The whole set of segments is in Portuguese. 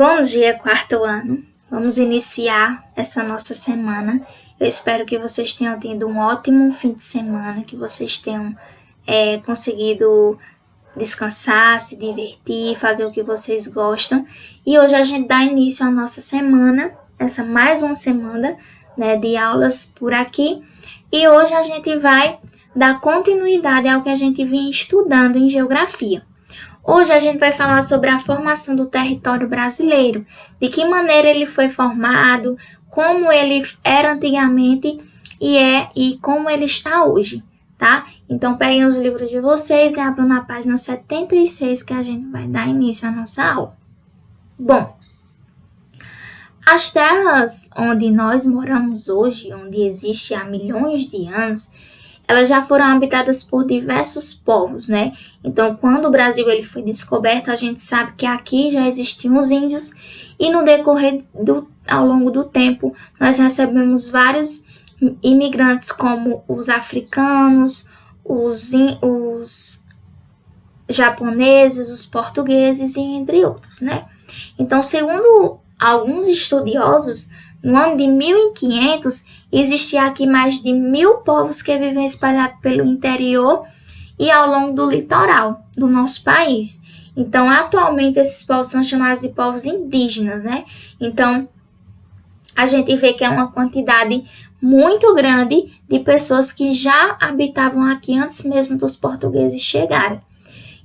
Bom dia, quarto ano. Vamos iniciar essa nossa semana. Eu espero que vocês tenham tido um ótimo fim de semana, que vocês tenham conseguido descansar, se divertir, fazer o que vocês gostam. E hoje a gente dá início à nossa semana, essa mais uma semana, de aulas por aqui. E hoje a gente vai dar continuidade ao que a gente vinha estudando em geografia. Hoje a gente vai falar sobre a formação do território brasileiro, de que maneira ele foi formado, como ele era antigamente e como ele está hoje, tá? Então peguem os livros de vocês e abram na página 76 que a gente vai dar início à nossa aula. Bom, as terras onde nós moramos hoje, onde existe há milhões de anos, elas já foram habitadas por diversos povos, né? Então, quando o Brasil ele foi descoberto, a gente sabe que aqui já existiam os índios e no decorrer ao longo do tempo, nós recebemos vários imigrantes como os africanos, os japoneses, os portugueses e entre outros, né? Então, segundo alguns estudiosos, no ano de 1500, existia aqui mais de 1000 povos que vivem espalhados pelo interior e ao longo do litoral do nosso país. Então, atualmente, esses povos são chamados de povos indígenas, né? Então, a gente vê que é uma quantidade muito grande de pessoas que já habitavam aqui antes mesmo dos portugueses chegarem.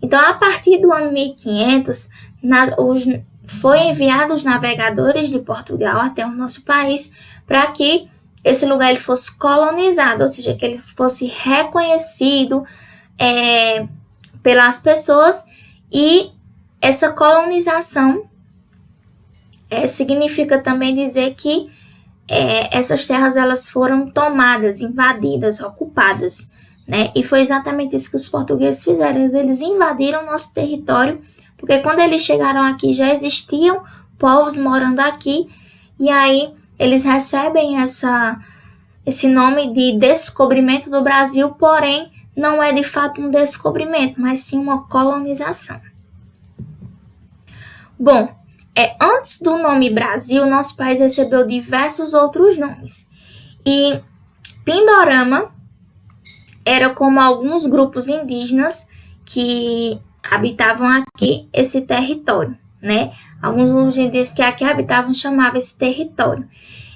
Então, a partir do ano 1500, foi enviado os navegadores de Portugal até o nosso país para que esse lugar ele fosse colonizado, ou seja, que ele fosse reconhecido pelas pessoas, e essa colonização significa também dizer que essas terras elas foram tomadas, invadidas, ocupadas, né? E foi exatamente isso que os portugueses fizeram, eles invadiram nosso território, porque quando eles chegaram aqui já existiam povos morando aqui, e aí eles recebem esse nome de descobrimento do Brasil, porém não é de fato um descobrimento, mas sim uma colonização. Bom, antes do nome Brasil, nosso país recebeu diversos outros nomes. E Pindorama era como alguns grupos indígenas que habitavam aqui esse território, né? Alguns indígenas que aqui habitavam chamavam esse território.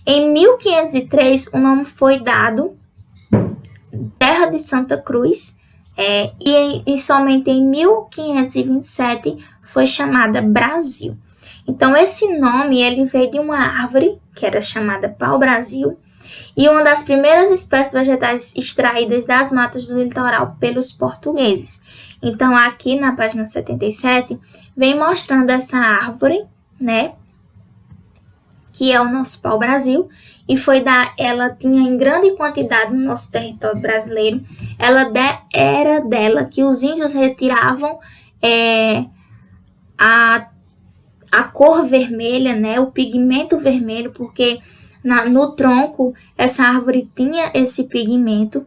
Em 1503, o nome foi dado Terra de Santa Cruz, e somente em 1527 foi chamada Brasil. Então, esse nome ele veio de uma árvore que era chamada pau-brasil, e uma das primeiras espécies vegetais extraídas das matas do litoral pelos portugueses. Então, aqui na página 77, vem mostrando essa árvore, né, que é o nosso pau-brasil, e ela tinha em grande quantidade no nosso território brasileiro. Era dela que os índios retiravam a cor vermelha, né, o pigmento vermelho, porque no tronco essa árvore tinha esse pigmento,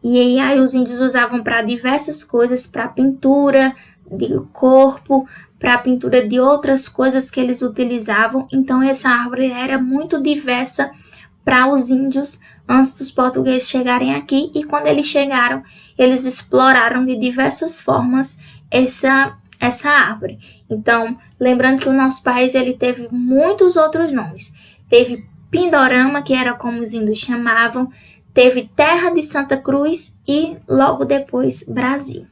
e aí os índios usavam para diversas coisas, para pintura de corpo, para pintura de outras coisas que eles utilizavam. Então essa árvore era muito diversa para os índios antes dos portugueses chegarem aqui, e quando eles chegaram, eles exploraram de diversas formas essa árvore. Então, lembrando que o nosso país ele teve muitos outros nomes. Teve Pindorama, que era como os índios chamavam, teve Terra de Santa Cruz e logo depois Brasil.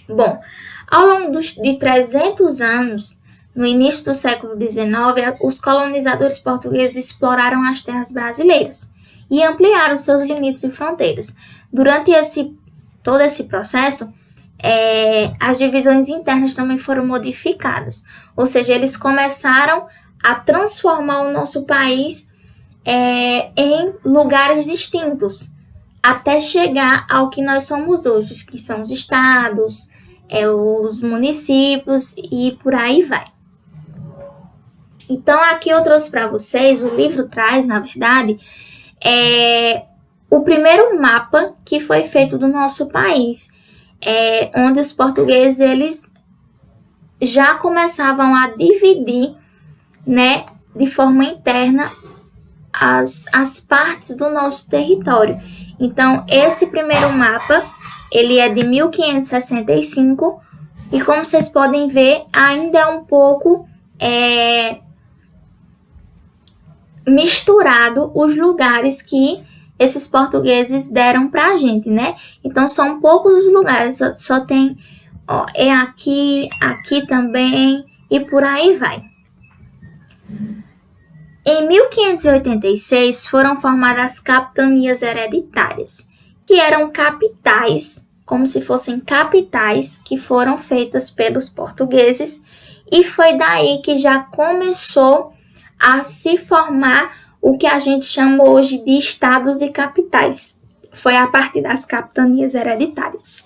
Bom, ao longo de 300 anos, no início do século XIX, os colonizadores portugueses exploraram as terras brasileiras e ampliaram seus limites e fronteiras. Durante todo esse processo, as divisões internas também foram modificadas, ou seja, eles começaram a transformar o nosso país em lugares distintos, até chegar ao que nós somos hoje, que são os estados, os municípios e por aí vai. Então, aqui eu trouxe para vocês, o livro traz, na verdade, o primeiro mapa que foi feito do nosso país, onde os portugueses eles já começavam a dividir, né, de forma interna as partes do nosso território. Então, esse primeiro mapa, ele é de 1565 e como vocês podem ver, ainda é um pouco misturado os lugares que esses portugueses deram pra gente, né? Então, são poucos os lugares, só tem, é aqui, aqui também e por aí vai. Em 1586 foram formadas as capitanias hereditárias, que eram capitais, como se fossem capitais que foram feitas pelos portugueses, e foi daí que já começou a se formar o que a gente chama hoje de estados e capitais. Foi a partir das capitanias hereditárias.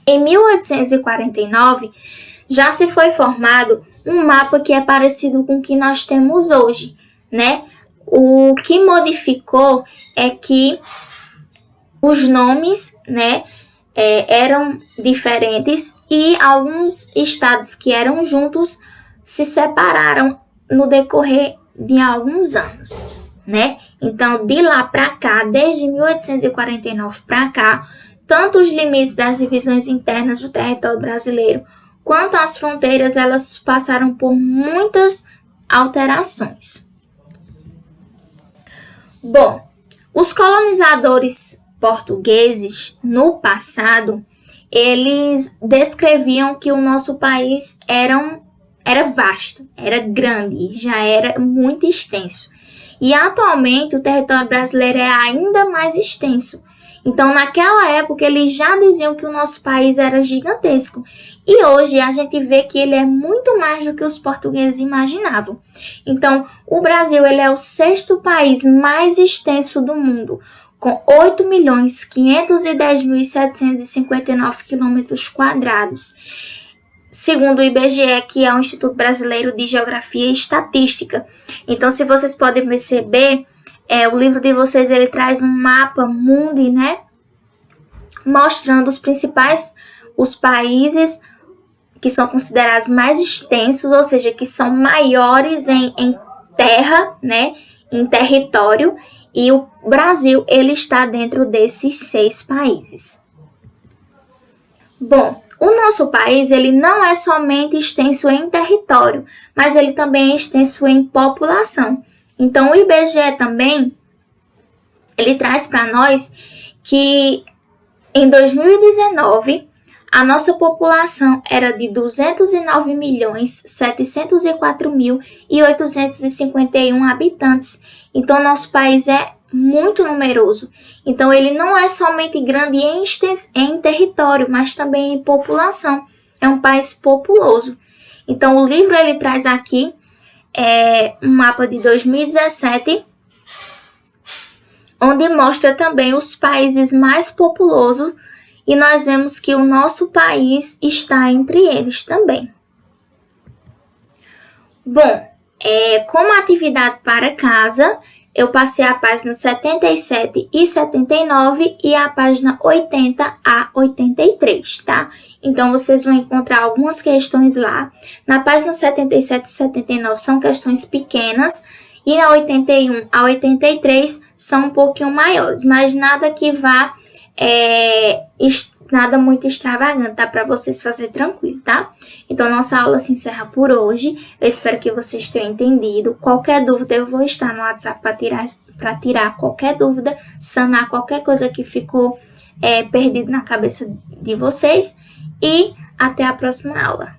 Em 1849, já se foi formado um mapa que é parecido com o que nós temos hoje, né? O que modificou é que os nomes, né, eram diferentes e alguns estados que eram juntos se separaram no decorrer de alguns anos, né? Então, de lá para cá, desde 1849 para cá, tanto os limites das divisões internas do território brasileiro quanto as fronteiras, elas passaram por muitas alterações. Bom, os colonizadores portugueses, no passado, eles descreviam que o nosso país era vasto, era grande, já era muito extenso. E atualmente o território brasileiro é ainda mais extenso. Então, naquela época, eles já diziam que o nosso país era gigantesco. E hoje a gente vê que ele é muito mais do que os portugueses imaginavam. Então, o Brasil ele é o 6º país mais extenso do mundo, com 8.510.759 km². Segundo o IBGE, que é o Instituto Brasileiro de Geografia e Estatística. Então, se vocês podem perceber, o livro de vocês ele traz um mapa mundi, né? Mostrando os países que são considerados mais extensos, ou seja, que são maiores em terra, né? Em território. E o Brasil ele está dentro desses 6 países. Bom, o nosso país ele não é somente extenso em território, mas ele também é extenso em população. Então, o IBGE também, ele traz para nós que em 2019, a nossa população era de 209.704.851 habitantes. Então, nosso país é muito numeroso. Então, ele não é somente grande em território, mas também em população. É um país populoso. Então, o livro ele traz aqui um mapa de 2017, onde mostra também os países mais populosos e nós vemos que o nosso país está entre eles também. Bom, como atividade para casa, eu passei a página 77 e 79 e a página 80 a 83, tá? Então, vocês vão encontrar algumas questões lá. Na página 77 e 79 são questões pequenas e na 81 a 83 são um pouquinho maiores, mas nada que vá, nada muito extravagante, tá? Para vocês fazerem tranquilo, tá? Então, nossa aula se encerra por hoje. Eu espero que vocês tenham entendido. Qualquer dúvida, eu vou estar no WhatsApp para tirar qualquer dúvida, sanar qualquer coisa que ficou perdido na cabeça de vocês. E até a próxima aula.